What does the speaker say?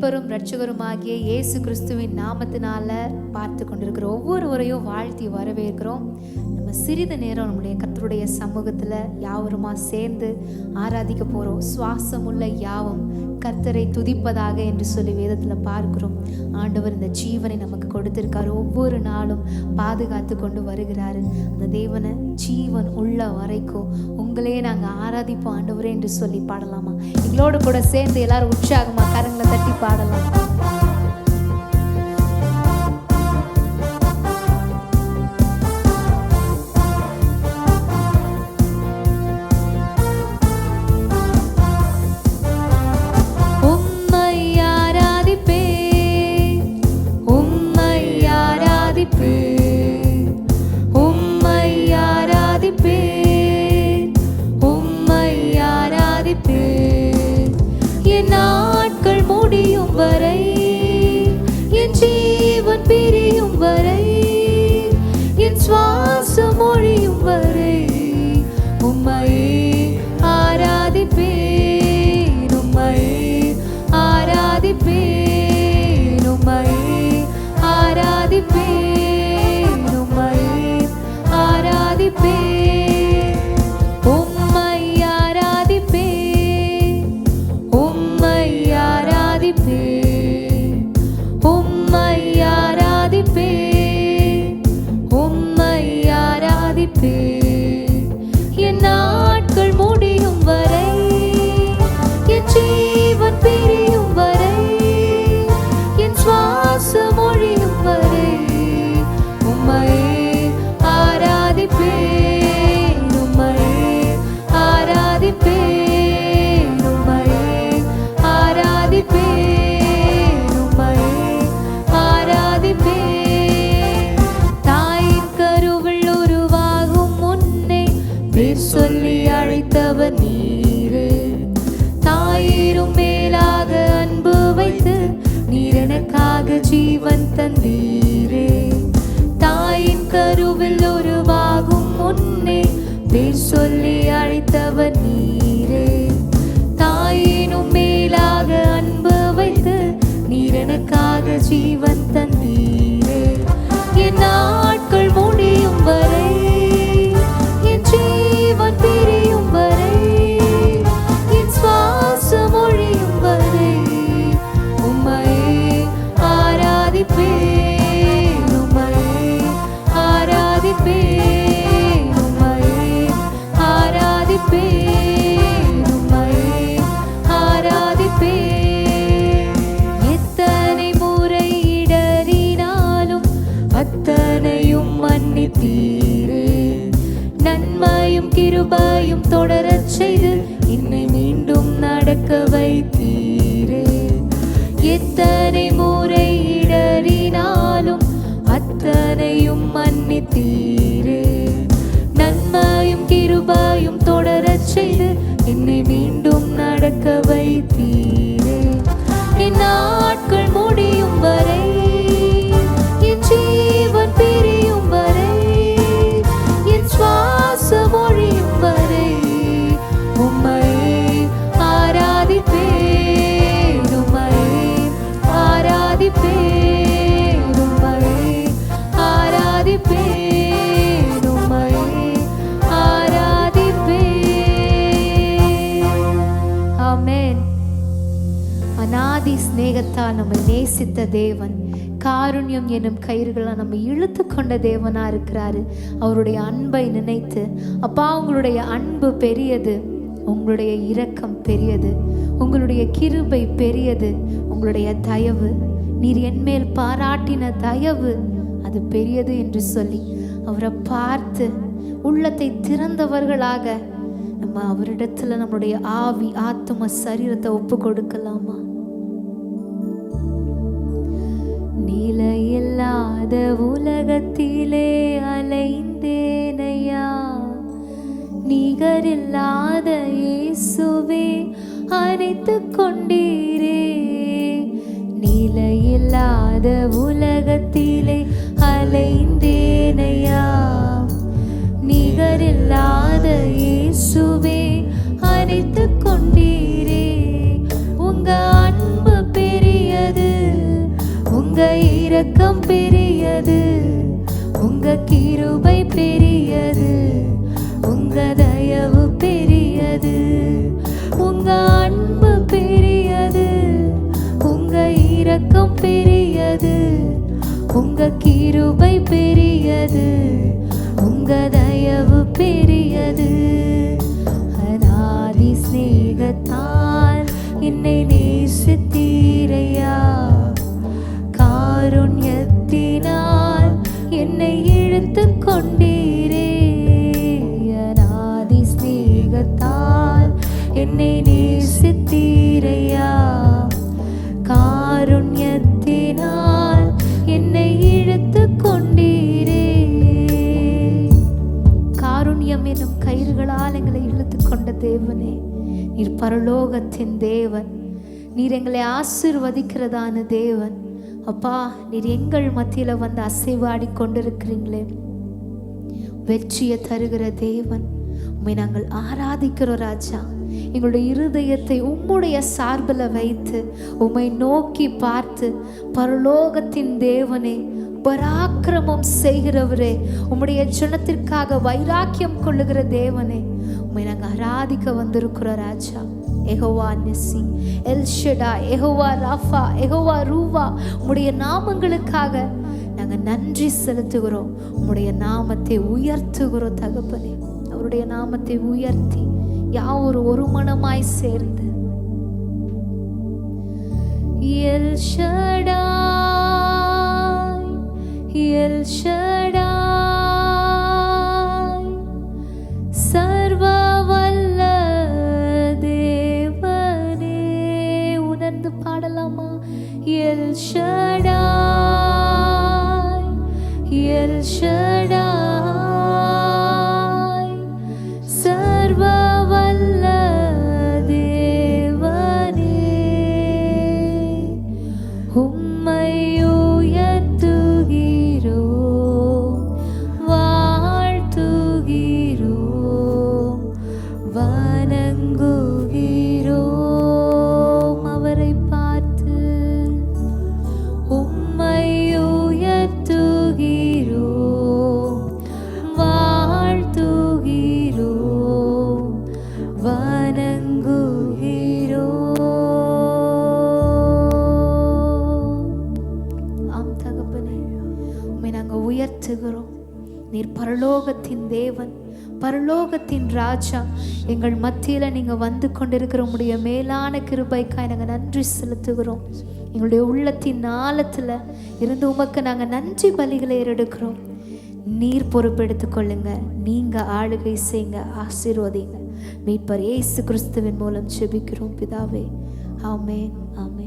மீட்பரும் இரட்சகருமாகிய இயேசு கிறிஸ்துவின் நாமத்தினால பார்த்து கொண்டிருக்கிற ஒவ்வொருவரையும் வாழ்த்தி வரவேற்கிறோம். நம்ம சிறிது நேரம் நம்முடைய கர்த்தருடைய சமூகத்துல யாவருமா சேர்ந்து ஆராதிக்க போறோம். சுவாசமுள்ள யாவும் கர்த்தரை துதிப்பதாக என்று சொல்லி வேதத்துல பார்க்கிறோம். ஆண்டவர் இந்த ஜீவனை நமக்கு கொடுத்திருக்காரு. ஒவ்வொரு நாளும் பாதுகாத்து கொண்டு வருகிறாரு. அந்த தேவனை ஜீவன் உள்ள வரைக்கும் உங்களே நாங்க ஆராதிப்போம் ஆண்டவரே என்று சொல்லி பாடலாமா? எங்களோட கூட சேர்ந்து எல்லாரும் உற்சாகமா கரங்களை தட்டி பாடலாம். ஜீவன் தந்தீரே, தாயின் கருவில் உருவாகும் முன்னே பேர் சொல்லி அழைத்தவர் நீரே. தாயினும் மேலாக அன்பு வைத்து நீர் எனக்காக ஜீவன் தந்தீரே. என் நாட்கள் முடியும் வரை, என் ஜீவன் பிரியும் வரை, என் சுவாசம் ஒழியும் வரை நன்மையும் கிருபையும் தொடரச் செய்து என்னை மீண்டும் நடக்க வைத்தீரே. எத்தனை முறை இடறினாலும் அத்தனையும் மன்னித்தீரே. நன்மையும் கிருபையும் தொடரச் செய்து என்னை மீண்டும் நடக்க வைத்தீரே. என் நாட்கள் முடியும் வரை, என் ஜீவன் பிரியும் வரை, என் சுவாசம் ஒழியும் வரை உம்மை ஆராதிப்பேன், உம்மை ஆராதிப்பேன், உம்மை ஆராதிப்பேன், உம்மை ஆராதிப்பேன். ஆமென். அநாதி சிநேகத்தால் நம்மை நேசித்த தேவன், காருண்யம் என்னும் கயிறுகளை நம்ம இழுத்து கொண்ட தேவனா இருக்கிறாரு. அவருடைய அன்பை நினைத்து, அப்பா உங்களுடைய அன்பு பெரியது, உங்களுடைய இரக்கம் பெரியது, உங்களுடைய கிருபை பெரியது, உங்களுடைய தயவு, நீர் என்மேல் பாராட்டின தயவு அது பெரியது என்று சொல்லி அவரை பார்த்து உள்ளத்தை திறந்தவர்களாக நம்ம அவரிடத்துல நம்மளுடைய ஆவி ஆத்தும சரீரத்தை ஒப்பு கொடுக்கலாமா? நிலையில்லாத உலகத்திலே அலைந்தேனையா, நிகரில்லாத இயேசுவே அணைத்து கொண்டீரே. நிலையில்லாத உலகத்திலே அலைந்தேனையா, நிகரில்லாத இயேசுவே அணைத்து கொண்டீரே. உங்க அன்பு பெரிய இரக்கம் பெரியது, உங்க கிருபை பெரியது, உங்க தயவு பெரியது, உங்க அன்பு பெரியது, உங்க இரக்கம் பெரியது, உங்க கிருபை பெரியது, உங்க தயவு பெரியது. அநாதி சிநேகத்தால் என்னை நேசித்தீரையா, காருண்யத்தினால் என்னை இழுத்து கொண்டீரே. அநாதி சிநேகத்தால் என்னை நேசித்தீரையா, காருண்யத்தினால் என்னை இழுத்து கொண்டீரே. காருண்யம் என்னும் கயிறுகளால் எங்களை இழுத்து கொண்ட தேவனே, நீர் பரலோகத்தின் தேவன், நீர் எங்களை ஆசீர்வதிக்கிறதான தேவன். அப்பா, நீர் எங்கள் மத்தியில வந்து அசைவாடி கொண்டிருக்கிறீங்களே, வெற்றியை தருகிற தேவன், உம்மை நாங்கள் ஆராதிக்கிறோம் ராஜா. எங்களுடைய இருதயத்தை உம்முடைய சார்பில் வைத்து உம்மை நோக்கி பார்த்து, பரலோகத்தின் தேவனே, பராக்கிரமம் செய்கிறவரே, உம்முடைய ஜனத்திற்காக வைராக்கியம் கொள்ளுகிற தேவனே, உம்மை நாங்கள் ஆராதிக்க வந்திருக்கிறோம் ராஜா. யெகோவா நிசி, எல் ஷடாய், யெகோவா ராஃபா, யெகோவா ரூவா, உம்முடைய நாமங்களுக்காக நாங்கள் நன்றி செலுத்துகிறோம். உம்முடைய நாமத்தை உயர்த்துகிறோம் தகப்பனே. அவருடைய நாமத்தை உயர்த்தி யாவொரு ஒரு மனமாய் சேர்ந்து எல் ஷடாய், எல் ஷடாய், சர்வ வல்ல தேவனே. உணர்ந்து பாடலாமா? எல் ஷடாய், எல் ஷடாய், சர்வ வல்ல தேவனே, உம்மை உயர்த்துகிறோம், வாழ்த்துகிறோம், வணங்குகிறோம். அவரை பார்த்து உம்மை உயர்த்துகிறோம், வாழ்த்துகிறோம், வணங்குகிறோம். ஆம் தகப்பனே, உம்மை நாங்கள் உயர்த்துகிறோம். நீர் பரலோகத்தின் தேவன், பரலோகத்தின் ராஜா. எங்கள் மத்தியில நீங்க வந்து கொண்டிருக்கிற உம்முடைய மேலான கிருபைக்காய் நாங்கள் நன்றி செலுத்துகிறோம். எங்களுடைய உள்ளத்தின் ஆழத்துல இருந்து உமக்கு நாங்கள் நன்றி பலிகளை ஏறெடுக்கிறோம். நீர் பொறுப்பெடுத்துக் கொள்ளுங்க, நீங்க ஆளுகை செய்யுங்க, ஆசீர்வதிங்க. மீட்பர் இயேசு கிறிஸ்துவின் மூலம் ஜெபிக்கிறோம் பிதாவே. ஆமென், ஆமென்.